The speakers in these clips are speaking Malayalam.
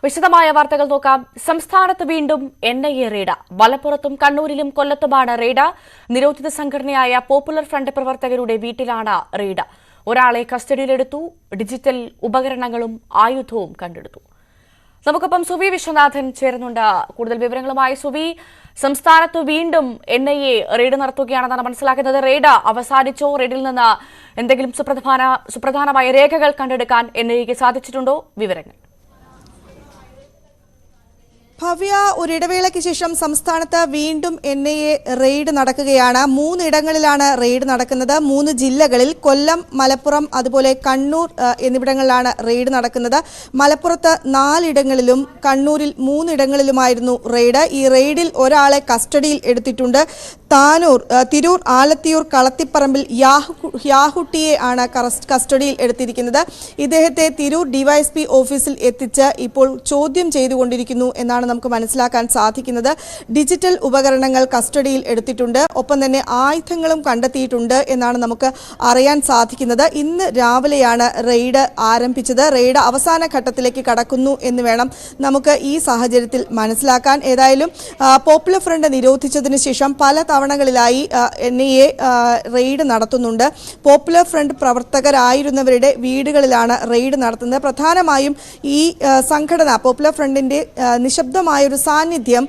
വിശദമായ വാർത്തകൾ നോക്കാം. സംസ്ഥാനത്ത് വീണ്ടും NIA റെയ്ഡ്. മലപ്പുറത്തും കണ്ണൂരിലും കൊല്ലത്തുമാണ് റെയ്ഡ്. നിരോധിത സംഘടനയായ പോപ്പുലർ ഫ്രണ്ട് പ്രവർത്തകരുടെ വീട്ടിലാണ് റെയ്ഡ്. ഒരാളെ കസ്റ്റഡിയിലെടുത്തു. ഡിജിറ്റൽ ഉപകരണങ്ങളും ആയുധവും കണ്ടെടുത്തു. നമുക്കൊപ്പം സുവി വിശ്വനാഥൻ ചേരുന്നുണ്ട്. കൂടുതൽ വിവരങ്ങളുമായി സുവി, സംസ്ഥാനത്ത് വീണ്ടും NIA റെയ്ഡ് നടത്തുകയാണെന്നാണ് മനസ്സിലാക്കുന്നത്. റെയ്ഡ് അവസാനിച്ചോ? റെയ്ഡിൽ നിന്ന് എന്തെങ്കിലും സുപ്രധാനമായ രേഖകൾ കണ്ടെടുക്കാൻ NIAക്ക് സാധിച്ചിട്ടുണ്ടോ? വിവരങ്ങൾ. ഭവ്യ, ഒരിടവേളയ്ക്ക് ശേഷം സംസ്ഥാനത്ത് വീണ്ടും NIA റെയ്ഡ് നടക്കുകയാണ്. 3 ഇടങ്ങളിലാണ് റെയ്ഡ് നടക്കുന്നത്. 3 ജില്ലകളിൽ കൊല്ലം, മലപ്പുറം, അതുപോലെ കണ്ണൂർ എന്നിവിടങ്ങളിലാണ് റെയ്ഡ് നടക്കുന്നത്. മലപ്പുറത്ത് 4 ഇടങ്ങളിലും കണ്ണൂരിൽ 3 ഇടങ്ങളിലുമായിരുന്നു റെയ്ഡ്. ഈ റെയ്ഡിൽ ഒരാളെ കസ്റ്റഡിയിൽ എടുത്തിട്ടുണ്ട്. തിരൂർ ആലത്തിയൂർ കളത്തിപ്പറമ്പിൽ യാഹുട്ടിയെ ആണ് കസ്റ്റഡിയിൽ എടുത്തിരിക്കുന്നത്. ഇദ്ദേഹത്തെ തിരൂർ DYSP ഓഫീസിൽ എത്തിച്ച് ഇപ്പോൾ ചോദ്യം ചെയ്തുകൊണ്ടിരിക്കുന്നു എന്നാണ് നമുക്ക് മനസ്സിലാക്കാൻ സാധിക്കുന്നത്. ഡിജിറ്റൽ ഉപകരണങ്ങൾ കസ്റ്റഡിയിൽ എടുത്തിട്ടുണ്ട്. ഒപ്പം തന്നെ ആയുധങ്ങളും കണ്ടെത്തിയിട്ടുണ്ട് എന്നാണ് നമുക്ക് അറിയാൻ സാധിക്കുന്നത്. ഇന്ന് രാവിലെയാണ് റെയ്ഡ് ആരംഭിച്ചത്. റെയ്ഡ് അവസാന ഘട്ടത്തിലേക്ക് കടക്കുന്നു എന്ന് വേണം നമുക്ക് ഈ സാഹചര്യത്തിൽ മനസ്സിലാക്കാൻ. ഏതായാലും പോപ്പുലർ ഫ്രണ്ട് നിരോധിച്ചതിന് ശേഷം പല തവണകളിലായി NIA റെയ്ഡ് നടത്തുന്നുണ്ട്. പോപ്പുലർ ഫ്രണ്ട് പ്രവർത്തകരായിരുന്നവരുടെ വീടുകളിലാണ് റെയ്ഡ് നടത്തുന്നത്. പ്രധാനമായും ഈ സംഘടന പോപ്പുലർ ഫ്രണ്ടിന്റെ നിശബ്ദമായൊരു സാന്നിധ്യം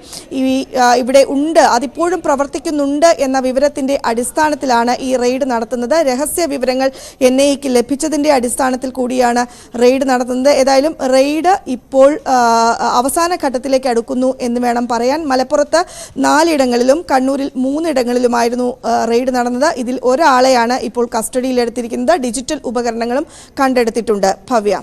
ഇവിടെ ഉണ്ട്, അതിപ്പോഴും പ്രവർത്തിക്കുന്നുണ്ട് എന്ന വിവരത്തിന്റെ അടിസ്ഥാനത്തിലാണ് ഈ റെയ്ഡ് നടത്തുന്നത്. രഹസ്യ വിവരങ്ങൾ NIAക്ക് ലഭിച്ചതിന്റെ അടിസ്ഥാനത്തിൽ കൂടിയാണ് റെയ്ഡ് നടത്തുന്നത്. ഏതായാലും റെയ്ഡ് ഇപ്പോൾ അവസാന ഘട്ടത്തിലേക്ക് അടുക്കുന്നു എന്ന് വേണം പറയാൻ. മലപ്പുറത്ത് 4 ഇടങ്ങളിലും കണ്ണൂരിൽ 3 ഇടങ്ങളിലുമായിരുന്നു റെയ്ഡ് നടന്നത്. ഇതിൽ ഒരാളെയാണ് ഇപ്പോൾ കസ്റ്റഡിയിലെടുത്തിരിക്കുന്നത്. ഡിജിറ്റൽ ഉപകരണങ്ങളും കണ്ടെടുത്തിട്ടുണ്ട്. ഭവ്യ.